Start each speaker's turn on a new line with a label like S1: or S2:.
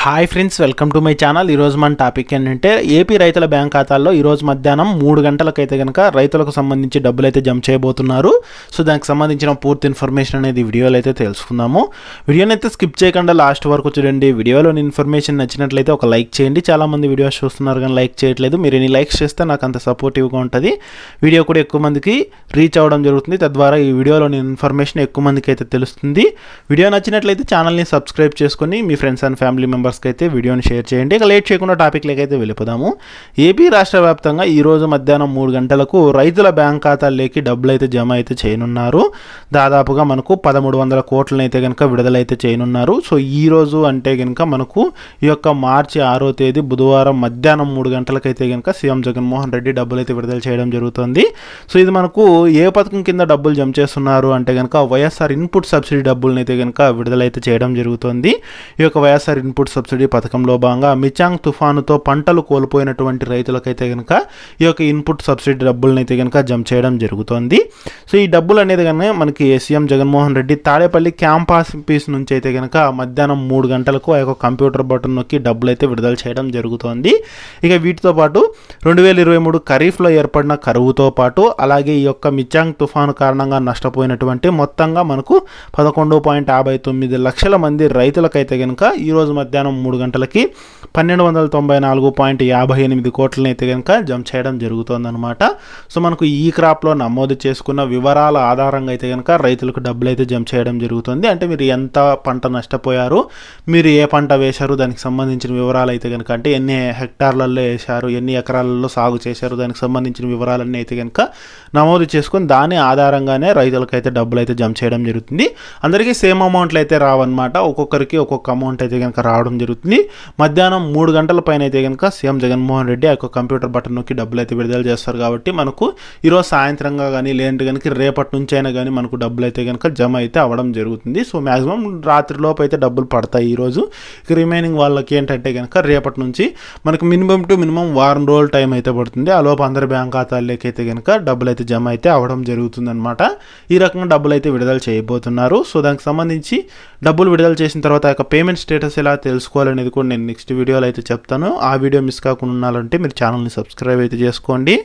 S1: Hi friends, welcome to my channel. ఈరోజు మన topic ఏంటంటే ఏపీ రైతుల బ్యాంక్ ఖాతాల్లో ఈరోజు మధ్యాహ్నం 3 గంటలకైతే కనుక రైతులకు సంబంధించి డబ్బులు అయితే జమ చేయబోతున్నారు. సో దానికి సంబంధించిన పూర్తి ఇన్ఫర్మేషన్ అనేది వీడియోలో అయితే తెలుసుకుందాము. వీడియోని అయితే స్కిప్ చేయకుండా లాస్ట్ వరకు చూడండి. వీడియోలోని ఇన్ఫర్మేషన్ నచ్చినట్లయితే ఒక లైక్ చేయండి. చాలామంది వీడియోస్ చూస్తున్నారు కానీ లైక్ చేయట్లేదు. మీరు ఎన్ని లైక్స్ చేస్తే నాకు అంత సపోర్టివ్గా ఉంటుంది. వీడియో కూడా ఎక్కువ మందికి రీచ్ అవ్వడం జరుగుతుంది. తద్వారా ఈ వీడియోలోని ఇన్ఫర్మేషన్ ఎక్కువ మందికి అయితే తెలుస్తుంది. వీడియో నచ్చినట్లయితే ఛానల్ని సబ్స్క్రైబ్ చేసుకొని మీ ఫ్రెండ్స్ అండ్ ఫ్యామిలీ మెంబర్స్కి అయితే వీడియోని షేర్ చేయండి. ఇక లేట్ చేయకుండా టాపిక్లోకి అయితే వెళ్ళిపోదాము. ఏపీ రాష్ట్ర వ్యాప్తంగా ఈరోజు మధ్యాహ్నం 3 గంటలకు రైతుల బ్యాంక్ ఖాతాల్లోకి డబ్బులు అయితే జమ అయితే చేయనున్నారు. దాదాపుగా మనకు 1300 కోట్లను అయితే కనుక విడుదలైతే చేయనున్నారు. సో ఈ రోజు అంటే కనుక మనకు ఈ యొక్క మార్చి 6వ తేదీ బుధవారం మధ్యాహ్నం 3 గంటలకైతే కనుక సీఎం జగన్మోహన్ రెడ్డి డబ్బులు అయితే విడుదల చేయడం జరుగుతుంది. సో ఇది మనకు ఏ పథకం కింద డబ్బులు జమ చేస్తున్నారు అంటే కనుక వైఎస్ఆర్ ఇన్పుట్ సబ్సిడీ డబ్బులను అయితే కనుక విడుదలైతే చేయడం జరుగుతుంది. ఈ యొక్క వైఎస్ఆర్ ఇన్పుట్ సబ్సిడీ పథకంలో భాగంగా మిచాంగ్ తుఫానుతో పంటలు కోల్పోయినటువంటి రైతులకైతే కనుక ఈ యొక్క ఇన్పుట్ సబ్సిడీ డబ్బులను అయితే కనుక జమ చేయడం జరుగుతుంది. సో ఈ డబ్బులు అనేది కనుక మనకి CM Jaganmohan Reddy Tadepalli camp office నుంచి అయితే కనుక మధ్యాహ్నం 3 గంటలకు ఆ యొక్క కంప్యూటర్ బటన్ నొక్కి డబ్బులు అయితే విడుదల చేయడం జరుగుతుంది. ఇక వీటితో పాటు 2023 ఖరీఫ్లో ఏర్పడిన కరువుతో పాటు అలాగే ఈ యొక్క మిచాంగ్ తుఫాను కారణంగా నష్టపోయినటువంటి మొత్తంగా మనకు 11.59 లక్షల మంది రైతులకైతే కనుక ఈరోజు మధ్యాహ్నం 3 గంటలకి 1294.58 కోట్లని అయితే కనుక జమ చేయడం జరుగుతుందన్నమాట. సో మనకు ఈ క్రాప్లో నమోదు చేసుకున్న వివరాల ఆధారంగా అయితే కనుక రైతులకు డబ్బులు అయితే జమ చేయడం జరుగుతుంది. అంటే మీరు ఎంత పంట నష్టపోయారు, మీరు ఏ పంట వేశారు, దానికి సంబంధించిన వివరాలు అయితే కనుక, అంటే ఎన్ని హెక్టార్లలో వేశారు, ఎన్ని ఎకరాలలో సాగు చేశారు, దానికి సంబంధించిన వివరాలన్నీ అయితే కనుక నమోదు చేసుకుని దాని ఆధారంగానే రైతులకైతే డబ్బులు అయితే జమ చేయడం జరుగుతుంది. అందరికీ సేమ్ అమౌంట్లు అయితే రావన్నమాట. ఒక్కొక్కరికి ఒక్కొక్క అమౌంట్ అయితే కనుక రావడం జరుగుతుంది. మధ్యాహ్నం 3 గంటల పైన అయితే కనుక సీఎం జగన్మోహన్ రెడ్డి ఆ యొక్క కంప్యూటర్ బటన్ నొక్కి డబ్బులు అయితే విడుదల చేస్తారు. కాబట్టి మనకు ఈరోజు సాయంత్రంగా కానీ లేదంటే కనుక రేపటి నుంచి అయినా కానీ మనకు డబ్బులు అయితే కనుక జమ అయితే అవ్వడం జరుగుతుంది. సో మ్యాక్సిమం రాత్రిలోపు అయితే డబ్బులు పడతాయి ఈరోజు. ఇక రిమైనింగ్ వాళ్ళకి ఏంటంటే కనుక రేపటి నుంచి మనకు మినిమం టు మినిమం వారం రోజుల టైం అయితే పడుతుంది. ఆ లోపు అందరి బ్యాంక్ ఖాతాల్లోకి అయితే కనుక డబ్బులు అయితే జమ అయితే అవ్వడం జరుగుతుంది అనమాట. ఈ రకంగా డబ్బులు అయితే విడుదల చేయబోతున్నారు. సో దానికి సంబంధించి డబ్బులు విడుదల చేసిన తర్వాత ఆ యొక్క పేమెంట్ స్టేటస్ ఎలా తెలుసుకోవాలనేది కూడా నేను నెక్స్ట్ వీడియోలో అయితే చెప్తాను. ఆ వీడియో మిస్ కాకుండా ఉండాలంటే మీరు ఛానల్ని సబ్స్క్రైబ్ అయితే చేసుకోండి.